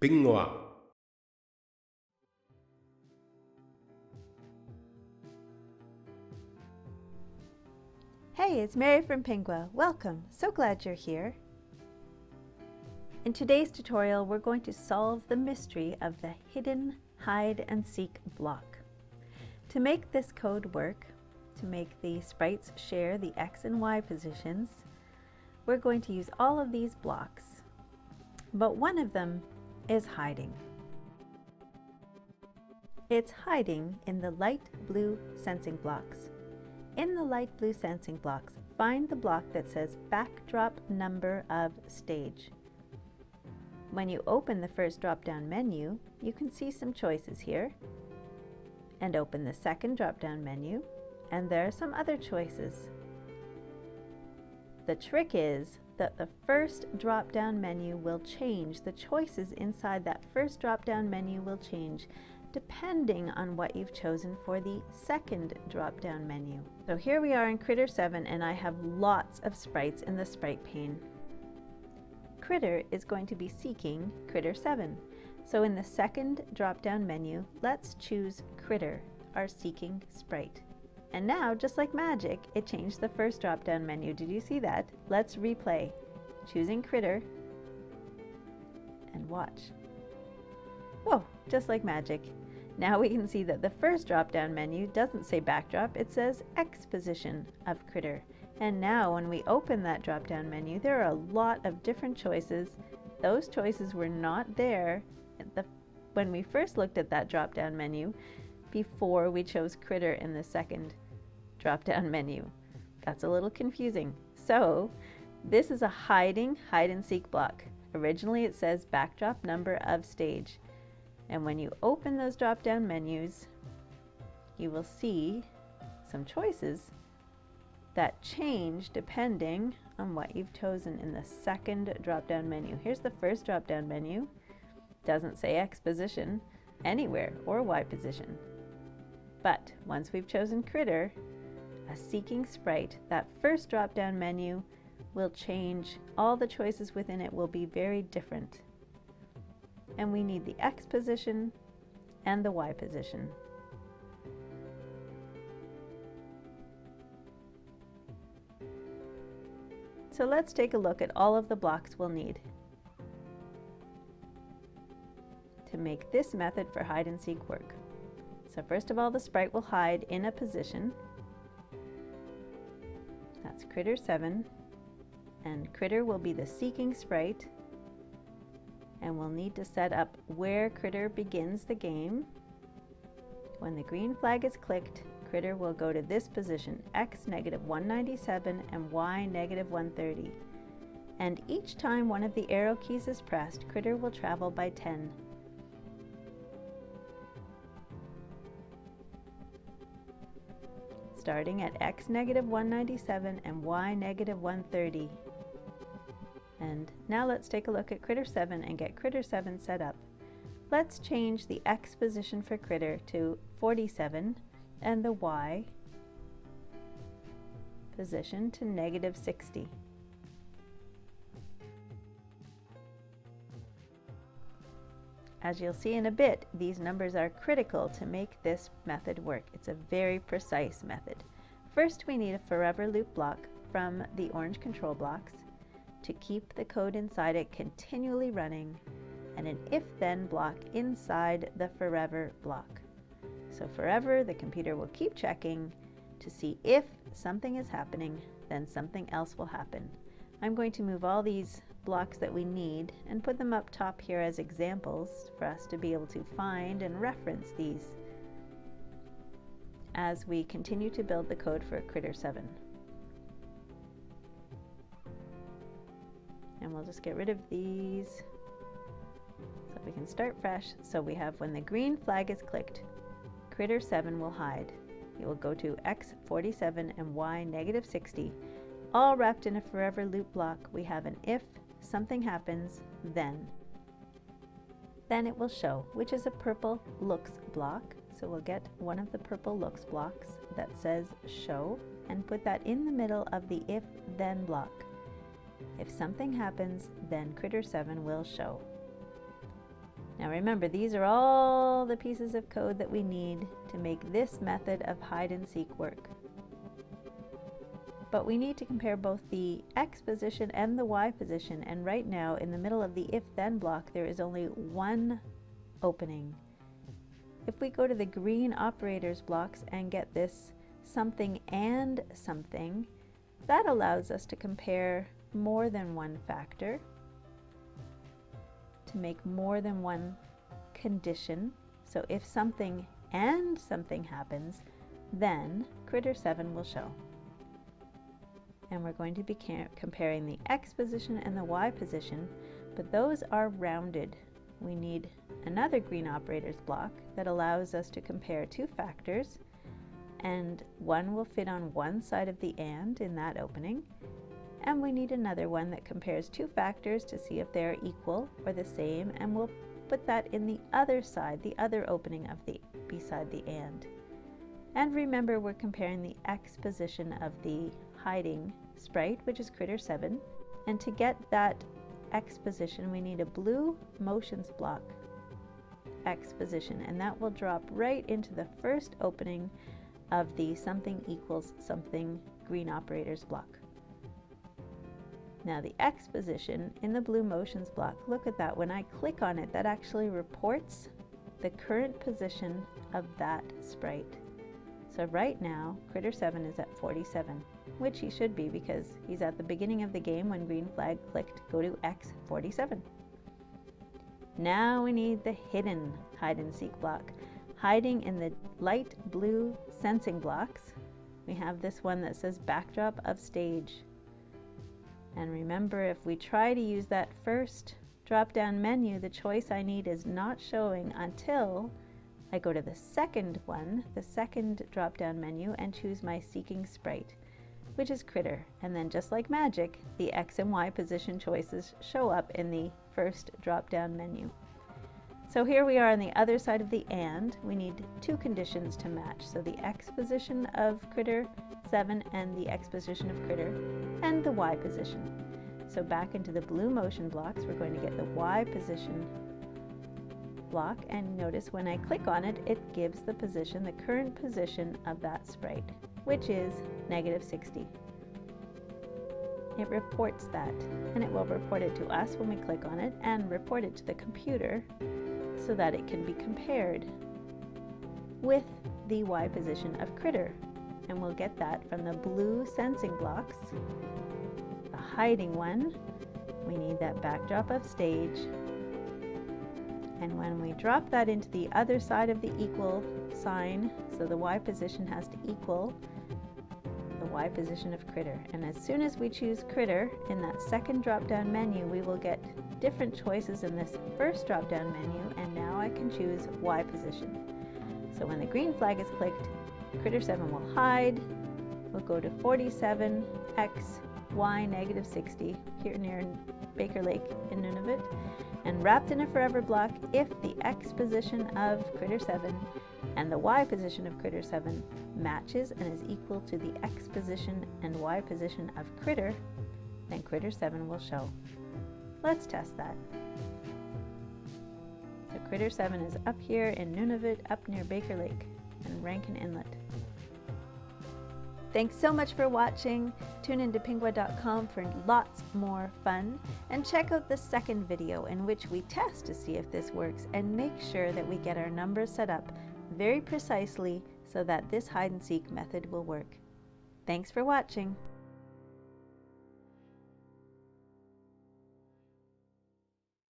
Pingua. Hey, it's Mary from Pingua. Welcome. So glad you're here. In today's tutorial, we're going to solve the mystery of the hidden hide and seek block. To make this code work, to make the sprites share the X and Y positions, we're going to use all of these blocks, but one of them is hiding. It's hiding in the light blue sensing blocks. In the light blue sensing blocks, find the block that says backdrop number of stage. When you open the first drop-down menu, you can see some choices here. And open the second drop-down menu, and there are some other choices. The trick is that the first drop-down menu will change. The choices inside that first drop-down menu will change depending on what you've chosen for the second drop-down menu. So here we are in Critter 7, and I have lots of sprites in the sprite pane. Critter is going to be seeking Critter 7. So in the second drop-down menu, let's choose Critter, our seeking sprite. And now, just like magic, it changed the first drop-down menu. Did you see that? Let's replay. Choosing Critter, and watch. Whoa, just like magic. Now we can see that the first drop-down menu doesn't say backdrop, it says X position of Critter. And now when we open that drop-down menu, there are a lot of different choices. Those choices were not there when we first looked at that drop-down menu before we chose Critter in the second drop-down menu. That's a little confusing. So this is a hiding hide and seek block. Originally it says backdrop number of stage. And when you open those drop-down menus, you will see some choices that change depending on what you've chosen in the second drop-down menu. Here's the first drop-down menu. Doesn't say X position anywhere or Y position. But once we've chosen Critter, a seeking sprite, that first drop-down menu will change. All the choices within it will be very different. And we need the X position and the Y position. So let's take a look at all of the blocks we'll need to make this method for hide and seek work. So first of all, the sprite will hide in a position. That's Critter 7, and Critter will be the seeking sprite. And we'll need to set up where Critter begins the game. When the green flag is clicked, Critter will go to this position, X -197 and Y -130. And each time one of the arrow keys is pressed, Critter will travel by 10. Starting at X -197 and Y -130. And now let's take a look at Critter 7 and get Critter 7 set up. Let's change the X position for Critter to 47 and the Y position to -60. As you'll see in a bit, these numbers are critical to make this method work. It's a very precise method. First, we need a forever loop block from the orange control blocks to keep the code inside it continually running, and an if-then block inside the forever block. So forever, the computer will keep checking to see if something is happening, then something else will happen. I'm going to move all these blocks that we need and put them up top here as examples for us to be able to find and reference these as we continue to build the code for Critter 7. And we'll just get rid of these so we can start fresh. So we have when the green flag is clicked, Critter 7 will hide. It will go to X 47 and Y -60, all wrapped in a forever loop block. We have an if something happens, then it will show, which is a purple looks block. So we'll get one of the purple looks blocks that says show and put that in the middle of the if then block. If something happens, then Critter 7 will show. Now remember, these are all the pieces of code that we need to make this method of hide and seek work. But we need to compare both the x position and the y position, and right now in the middle of the if-then block there is only one opening. If we go to the green operators blocks and get this something and something, that allows us to compare more than one factor, to make more than one condition. So if something and something happens, then critter 7 will show. And we're going to be comparing the x position and the y position, but those are rounded. We need another green operators block that allows us to compare two factors, and one will fit on one side of the and in that opening, and we need another one that compares two factors to see if they are equal or the same, and we'll put that in the other side, the other opening of the beside the and. And remember, we're comparing the x position of the hiding sprite, which is critter 7, and to get that x position we need a blue motions block x position, and that will drop right into the first opening of the something equals something green operators block. Now the x position in the blue motions block, look at that, when I click on it, that actually reports the current position of that sprite. So right now critter 7 is at 47, which he should be because he's at the beginning of the game when green flag clicked go to x 47. Now we need the hidden hide and seek block. Hiding in the light blue sensing blocks, we have this one that says backdrop of stage. And remember, if we try to use that first drop down menu, the choice I need is not showing until I go to the second one, the second drop down menu, and choose my seeking sprite, which is critter, and then just like magic, the x and y position choices show up in the first drop down menu. So here we are on the other side of the and. We need two conditions to match, so the x position of critter 7 and the x position of critter and the y position. So back into the blue motion blocks, we're going to get the y position block, and notice when I click on it, it gives the position, the current position of that sprite, which is -60. It reports that, and it will report it to us when we click on it and report it to the computer so that it can be compared with the y position of critter. And we'll get that from the blue sensing blocks. The hiding one, we need that backdrop of stage. And when we drop that into the other side of the equal sign, so the y position has to equal the y position of critter. And as soon as we choose critter in that second drop down menu, we will get different choices in this first drop down menu, and now I can choose y position. So when the green flag is clicked, critter 7 will hide. We'll go to 47 x y -60 here near Baker Lake in Nunavut, and wrapped in a forever block if the x position of critter 7 and the y position of critter 7 matches and is equal to the x position and y position of critter, then critter 7 will show. Let's test that. So critter 7 is up here in Nunavut, up near Baker Lake and Rankin Inlet. Thanks so much for watching. Tune into pingwa.com for lots more fun, and check out the second video in which we test to see if this works and make sure that we get our numbers set up very precisely so that this hide and seek method will work. Thanks for watching.